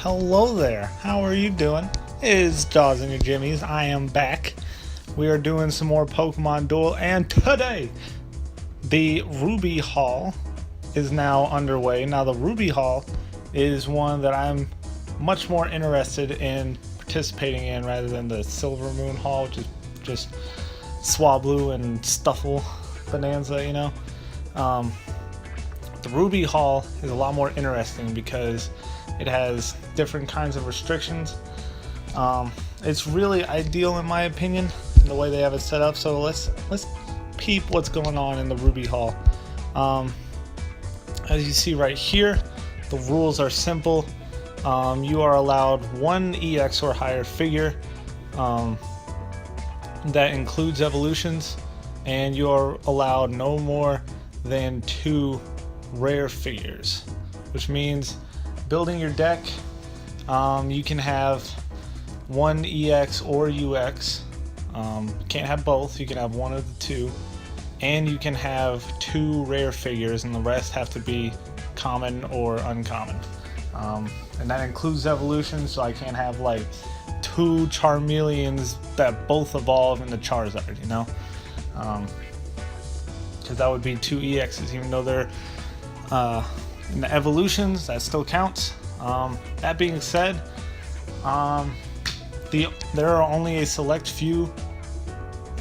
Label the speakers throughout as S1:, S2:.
S1: Hello there, how are you doing? It's Jaws and your Jimmies. I am back. We are doing some more Pokemon Duel, and today the Ruby Haul is now underway. Now the Ruby Haul is one that I'm much more interested in participating in rather than the Silver Moon Haul, which is just Swablu and Stuffle Bonanza, you know. The Ruby Haul is a lot more interesting because it has different kinds of restrictions. It's really ideal in my opinion, the way they have it set up. So let's peep what's going on in the Ruby Haul. As you see right here, the rules are simple. You are allowed one EX or higher figure that includes evolutions, and you are allowed no more than 2 rare figures, which means building your deck, you can have 1 EX or UX. Can't have both, you can have one of the 2, and you can have 2 rare figures, and the rest have to be common or uncommon. And that includes evolution, so I can't have like 2 Charmeleons that both evolve into Charizard, you know? Because that would be 2 EXs, even though they're in the evolutions, that still counts. That being said, there are only a select few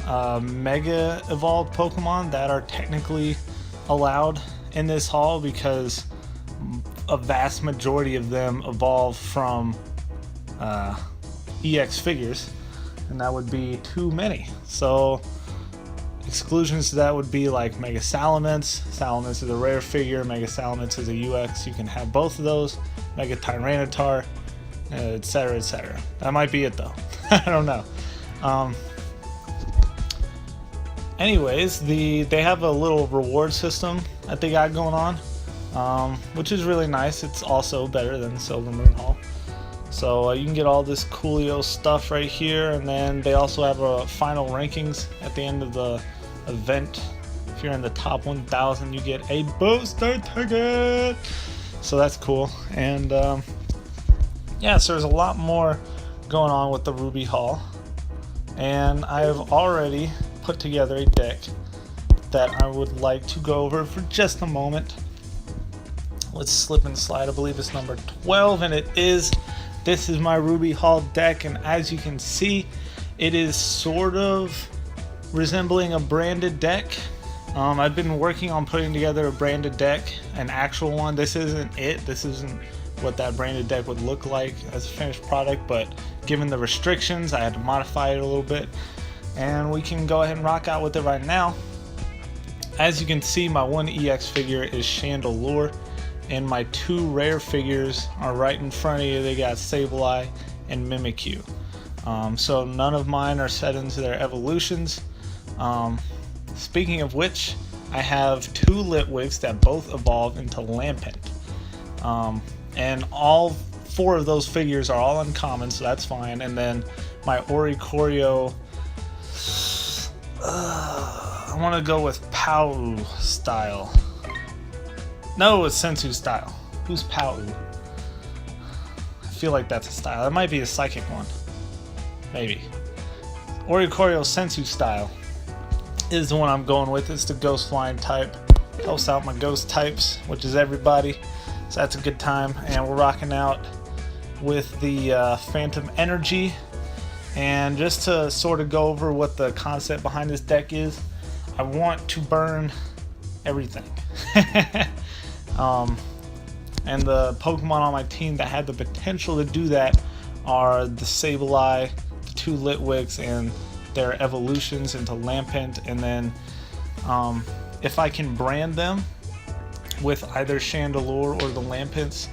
S1: Mega Evolved Pokemon that are technically allowed in this haul, because a vast majority of them evolve from EX figures, and that would be too many. So exclusions to that would be like Mega Salamence. Salamence is a rare figure, Mega Salamence is a UX. You can have both of those. Mega Tyranitar, etc, etc. That might be it though. I don't know. Anyways, they have a little reward system that they got going on, which is really nice. It's also better than Silver Moon Haul. So you can get all this coolio stuff right here, and then they also have a final rankings at the end of the event. If you're in the top 1,000, you get a booster ticket. So that's cool. And yeah, so there's a lot more going on with the Ruby Haul, and I have already put together a deck that I would like to go over for just a moment. Let's slip and slide. I believe it's number 12, and it is. This is my Ruby Haul deck, and as you can see, it is sort of resembling a branded deck. I've been working on putting together a branded deck, an actual one. This isn't it. This isn't what that branded deck would look like as a finished product, but given the restrictions, I had to modify it a little bit, and we can go ahead and rock out with it right now. As you can see, my 1 EX figure is Chandelure, and my 2 rare figures are right in front of you. They got Sableye and Mimikyu. So none of mine are set into their evolutions. Speaking of which, I have 2 Litwicks that both evolve into Lampent. And all 4 of those figures are all uncommon, so that's fine. And then my Oricorio, I want to go with Pau style. No, it's Sensu style. Who's Pau? I feel like that's a style. That might be a psychic one. Maybe. Oricorio Sensu style is the one I'm going with. It's the ghost flying type. Helps out my ghost types, which is everybody. So that's a good time. And we're rocking out with the Phantom Energy. And just to sort of go over what the concept behind this deck is, I want to burn everything. And the Pokemon on my team that had the potential to do that are the Sableye, the 2 Litwicks, and their evolutions into Lampent. And then if I can brand them with either Chandelure or the Lampents,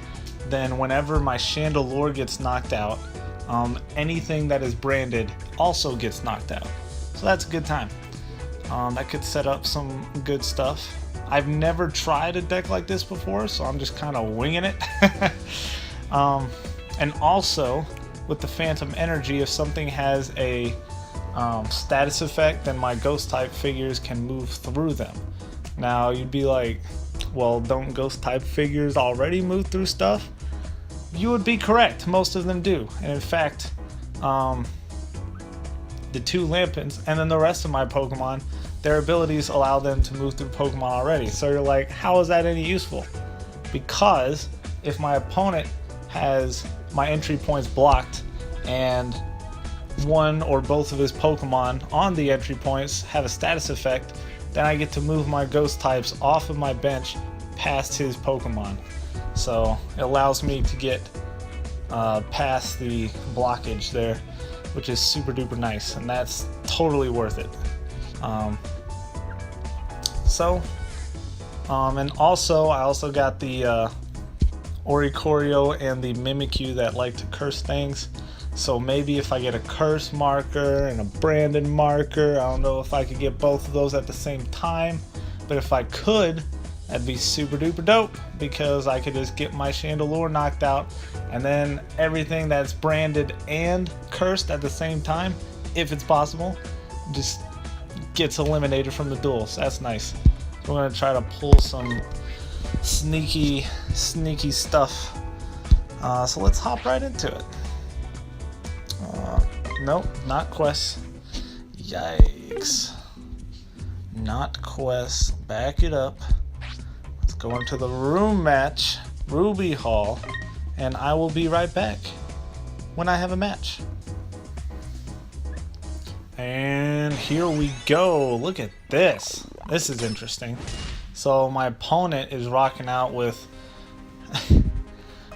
S1: then whenever my Chandelure gets knocked out, anything that is branded also gets knocked out. So that's a good time. That could set up some good stuff. I've never tried a deck like this before, so I'm just kind of winging it. And also, with the Phantom Energy, if something has a status effect, then my ghost type figures can move through them. Now, you'd be like, well, don't ghost type figures already move through stuff? you would be correct. Most of them do. And in fact, the 2 Lampents and then the rest of my Pokemon, their abilities allow them to move through Pokemon already. So you're like, how is that any useful? Because if my opponent has my entry points blocked and one or both of his Pokemon on the entry points have a status effect, then I get to move my ghost types off of my bench past his Pokemon. So it allows me to get past the blockage there, which is super duper nice, and that's totally worth it. And also I also got the Oricorio and the Mimikyu that like to curse things. So maybe if I get a curse marker and a branded marker, I don't know if I could get both of those at the same time, but if I could, that'd be super duper dope, because I could just get my Chandelure knocked out and then everything that's branded and cursed at the same time, if it's possible, just gets eliminated from the duel. So that's nice. We're gonna try to pull some sneaky stuff. So let's hop right into it. Nope, not quests. Yikes. Not quests. Back it up. Let's go into the room match, Ruby Hall, and I will be right back when I have a match. And here we go. Look at this. This is interesting. So my opponent is rocking out with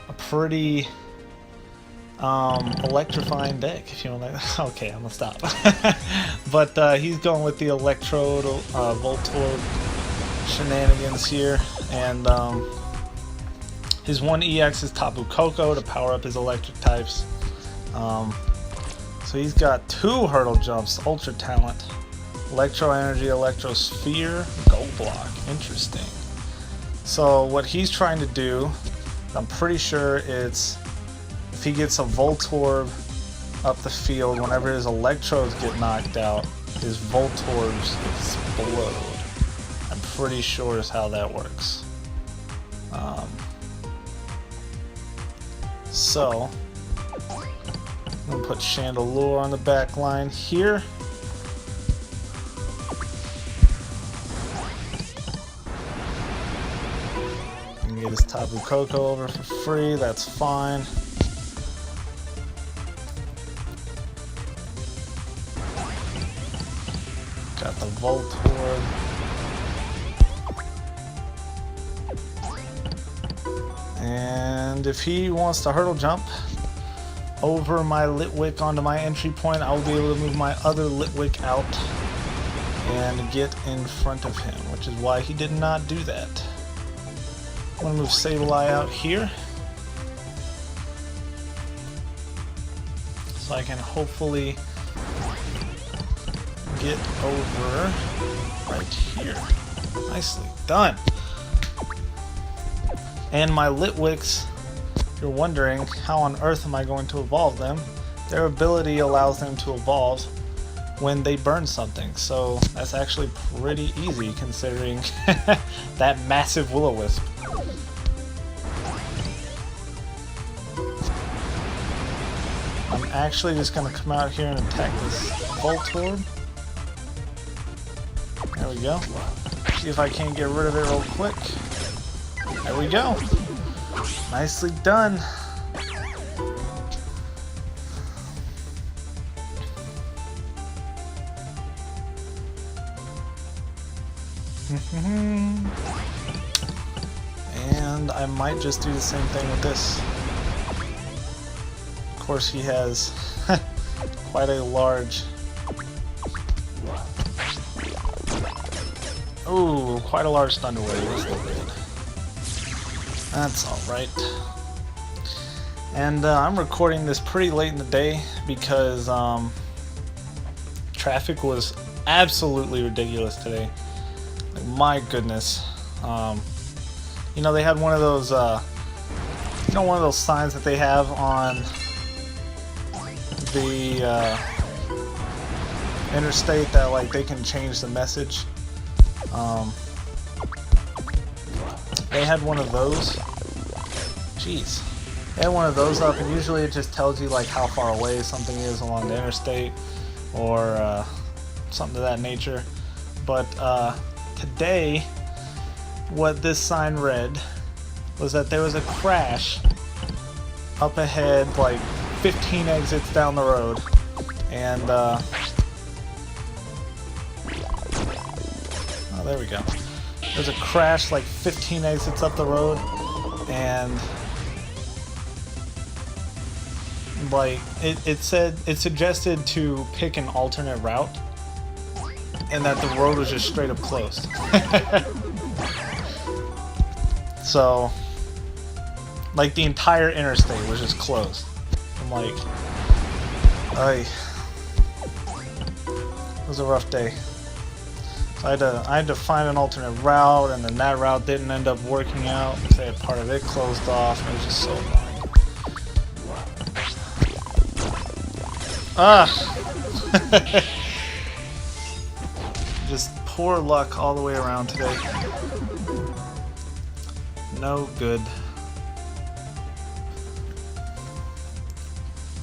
S1: a pretty electrifying deck, if you want to. Okay, I'm gonna stop. But he's going with the Electrode, Voltorb shenanigans here, and his one EX is Tapu Koko to power up his electric types. So he's got 2 Hurdle Jumps, Ultra Talent, Electro Energy, Electro Sphere, Go Block. Interesting. So what he's trying to do, I'm pretty sure it's if he gets a Voltorb up the field, whenever his Electrodes get knocked out, his Voltorbs explode. I'm pretty sure is how that works. So I'm gonna put Chandelure on the back line here. And get his Tapu Koko over for free, that's fine. Got the Voltorb. And if he wants to Hurdle Jump over my Litwick onto my entry point, I'll be able to move my other Litwick out and get in front of him, which is why he did not do that. I'm going to move Sableye out here, so I can hopefully get over right here. Nicely done. And my Litwicks, if you're wondering how on earth am I going to evolve them, their ability allows them to evolve when they burn something, so that's actually pretty easy considering that massive Will-O-Wisp. I'm actually just going to come out here and attack this Voltorb. There we go. See if I can't get rid of it real quick. There we go. Nicely done. And I might just do the same thing with this. Of course, he has quite a large... Ooh, quite a large Thunder Wave. That's no good. That's alright. And I'm recording this pretty late in the day because traffic was absolutely ridiculous today. Like, my goodness. You know, they had one of those, you know, one of those signs that they have on the interstate that, like, they can change the message. They had one of those. Jeez. They had one of those up, and usually it just tells you like how far away something is along the interstate or something of that nature. But today, what this sign read was that there was a crash up ahead, like 15 exits down the road, and oh, there we go. There's a crash like 15 exits up the road, and like it suggested to pick an alternate route, and that the road was just straight up closed. So like the entire interstate was just closed. I'm like, it was a rough day. So I had to find an alternate route, and then that route didn't end up working out because they had part of it closed off, and it was just so annoying. Just poor luck all the way around today. No good.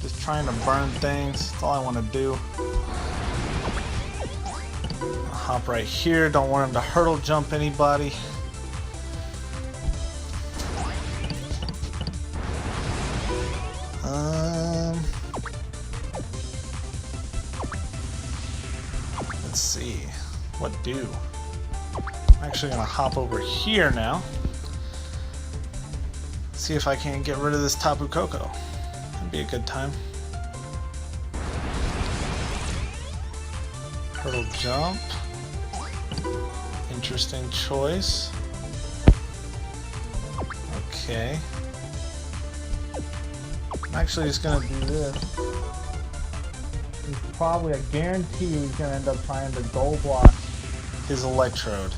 S1: Just trying to burn things. That's all I want to do. I'll hop right here. Don't want him to hurdle jump anybody. Let's see. What do? I'm actually gonna hop over here now. See if I can get rid of this Tapu Koko. That'd be a good time. Hurdle jump. Interesting choice. Okay. I'm actually just gonna do this. He's probably, I guarantee you, he's gonna end up trying to goal block his Electrode.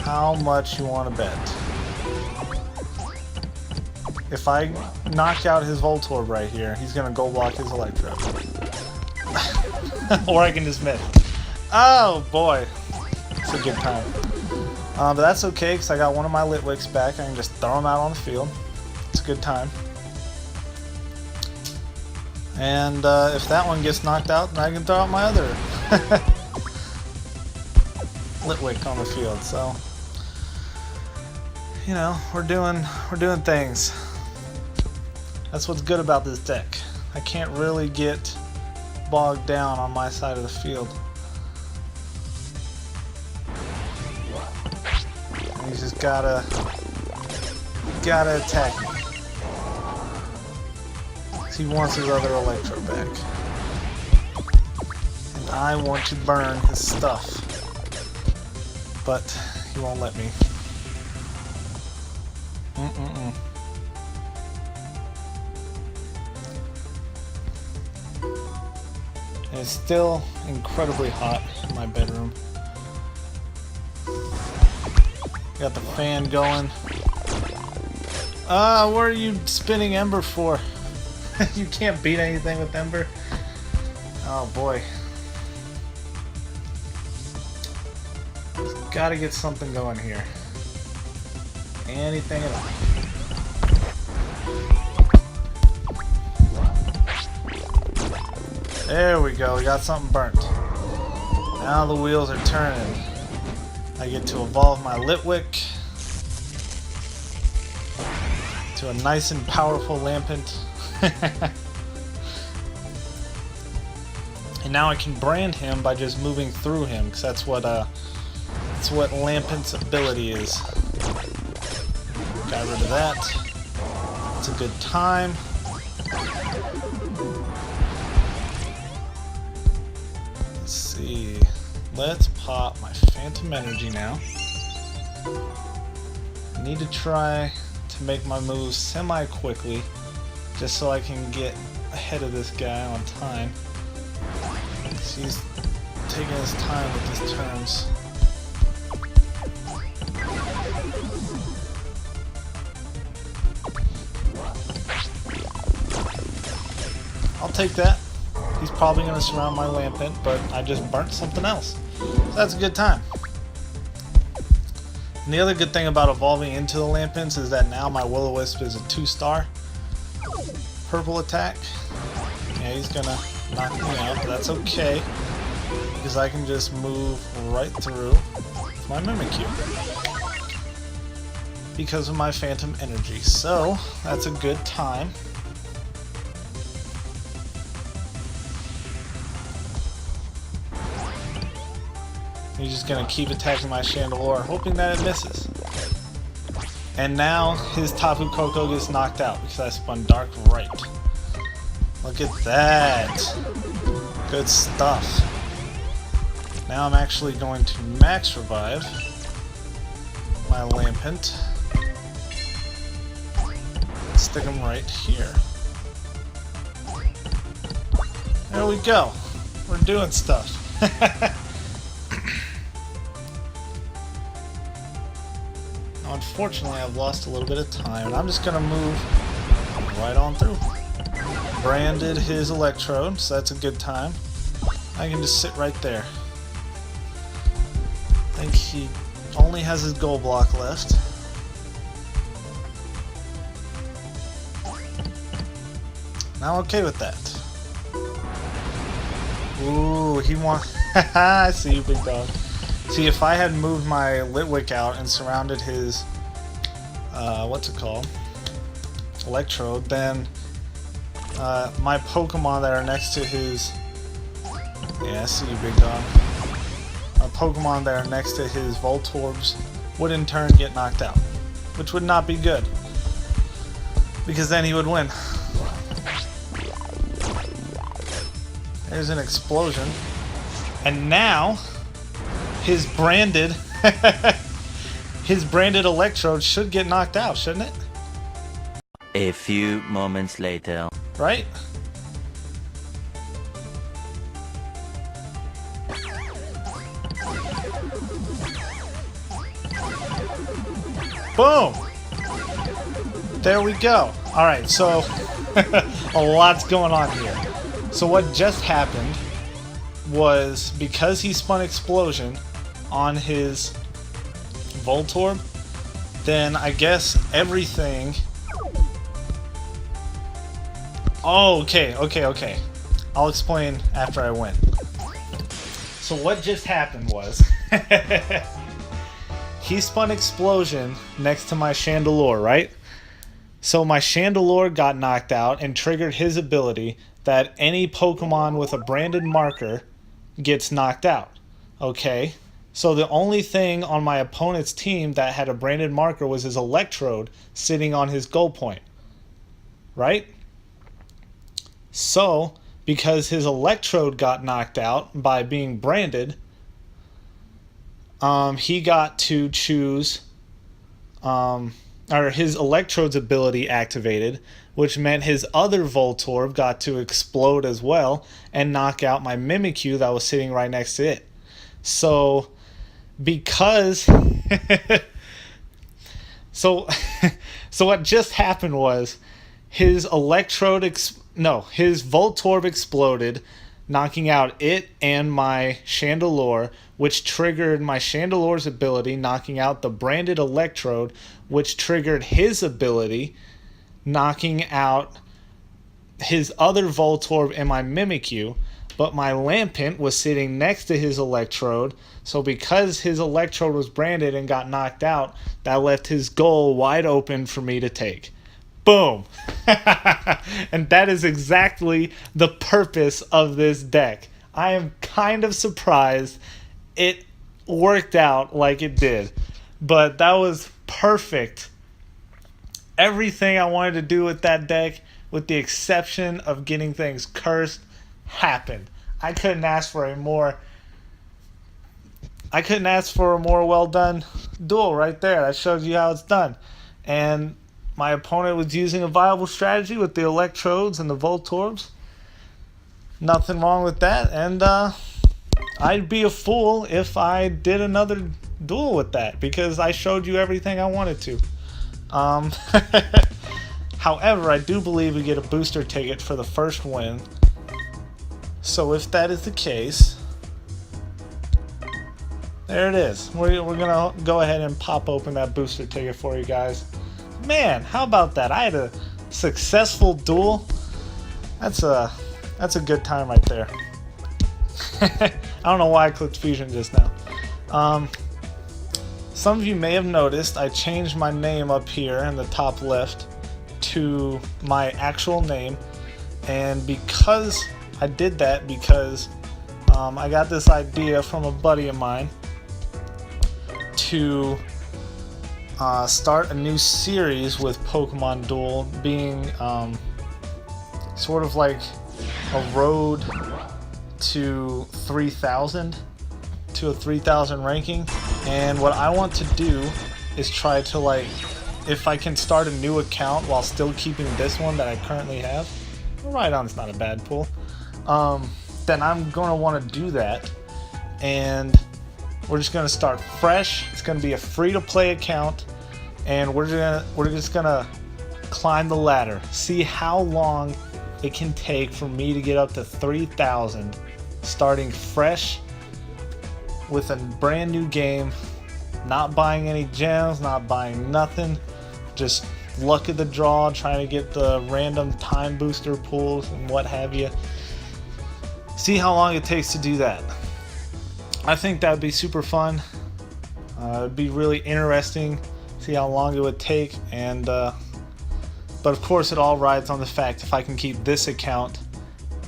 S1: How much you want to bet? If I knock out his Voltorb right here, he's gonna goal block his Electrode. Or I can just miss. Oh boy, it's a good time. But that's okay, because I got one of my Litwicks back. I can just throw him out on the field. It's a good time. And if that one gets knocked out, then I can throw out my other Litwick on the field. So, you know, we're doing things. That's what's good about this deck. I can't really get bogged down on my side of the field. And he's just gotta attack me. He wants his other Electro back. And I want to burn his stuff. But he won't let me. And it's still incredibly hot in my bedroom. Got the fan going. What are you spinning Ember for? You can't beat anything with Ember. Oh boy. Just gotta get something going here. Anything at all. There we go, we got something burnt. Now the wheels are turning. I get to evolve my Litwick to a nice and powerful Lampent. And now I can brand him by just moving through him, because that's what Lampent's ability is. Got rid of that. It's a good time. Let's see. Let's pop my Phantom Energy now. I need to try to make my moves semi-quickly, just so I can get ahead of this guy on time. He's taking his time with his turns. I'll take that. He's probably going to surround my Lampent, but I just burnt something else. So that's a good time. And the other good thing about evolving into the Lampins is that now my Will-O-Wisp is a 2-star purple attack. Yeah, he's gonna knock me out, but that's okay, because I can just move right through my Mimikyu because of my Phantom Energy. So that's a good time. He's just gonna keep attacking my Chandelure, hoping that it misses. And now his Tapu Koko gets knocked out because I spun Dark right. Look at that. Good stuff. Now I'm actually going to max revive my Lampent. Stick him right here. There we go. We're doing stuff. Unfortunately, I've lost a little bit of time, and I'm just going to move right on through. Branded his Electrode, so that's a good time. I can just sit right there. I think he only has his gold block left. Now I'm okay with that. Ooh, he wants... I see you, big dog. See, if I had moved my Litwick out and surrounded his, what's it called? Electrode, then my Pokemon that are next to his... Yeah, I see you, big dog. My Pokemon that are next to his Voltorbs would in turn get knocked out, which would not be good, because then he would win. There's an explosion. And now his branded Electrode should get knocked out, shouldn't it?
S2: A few moments later.
S1: Right? Boom! There we go. Alright, so a lot's going on here. So what just happened was, because he spun Explosion on his Voltorb, then I guess everything... Oh, okay. I'll explain after I win. So what just happened was... he spun Explosion next to my Chandelure, right? So my Chandelure got knocked out and triggered his ability that any Pokemon with a branded marker gets knocked out. Okay? So the only thing on my opponent's team that had a branded marker was his Electrode sitting on his goal point. Right? So, because his Electrode got knocked out by being branded, he got to choose, or his Electrode's ability activated, which meant his other Voltorb got to explode as well and knock out my Mimikyu that was sitting right next to it. So, because... so what just happened was his his Voltorb exploded, knocking out it and my Chandelure, which triggered my Chandelure's ability, knocking out the branded Electrode, which triggered his ability, knocking out his other Voltorb and my Mimikyu, but my Lampent was sitting next to his Electrode, so because his Electrode was branded and got knocked out, that left his goal wide open for me to take. Boom! And that is exactly the purpose of this deck. I am kind of surprised it worked out like it did, but that was perfect. Everything I wanted to do with that deck, with the exception of getting things cursed, happened. I couldn't ask for a more well done duel right there. That shows you how it's done. And my opponent was using a viable strategy with the Electrodes and the Voltorbs. Nothing wrong with that, and I'd be a fool if I did another duel with that, because I showed you everything I wanted to. However, I do believe we get a booster ticket for the first win. So if that is the case, There it is. We're gonna go ahead and pop open that booster ticket for you guys. Man, how about that? I had a successful duel. That's a good time right there. I don't know why I clicked fusion just now. Some of you may have noticed I changed my name up here in the top left to my actual name, and because I did that, because I got this idea from a buddy of mine to start a new series with Pokemon Duel, being sort of like a road to 3,000, to a 3,000 ranking. And what I want to do is try to, like, if I can start a new account while still keeping this one that I currently have. Rhydon's not a bad pull. Then I'm going to want to do that, and we're just going to start fresh. It's going to be a free-to-play account, and we're just going to climb the ladder, see how long it can take for me to get up to 3,000, starting fresh with a brand new game, not buying any gems, not buying nothing, just luck of the draw, trying to get the random time booster pulls and what have you. See how long it takes to do that. I think that would be super fun. It'd be really interesting, see how long it would take, and but of course it all rides on the fact if I can keep this account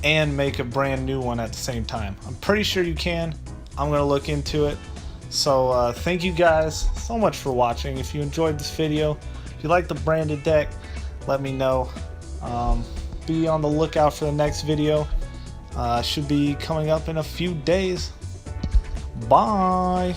S1: and make a brand new one at the same time. I'm pretty sure you can. I'm gonna look into it. So thank you guys so much for watching. If you enjoyed this video, if you like the branded deck, let me know. Be on the lookout for the next video. Should be coming up in a few days. Bye.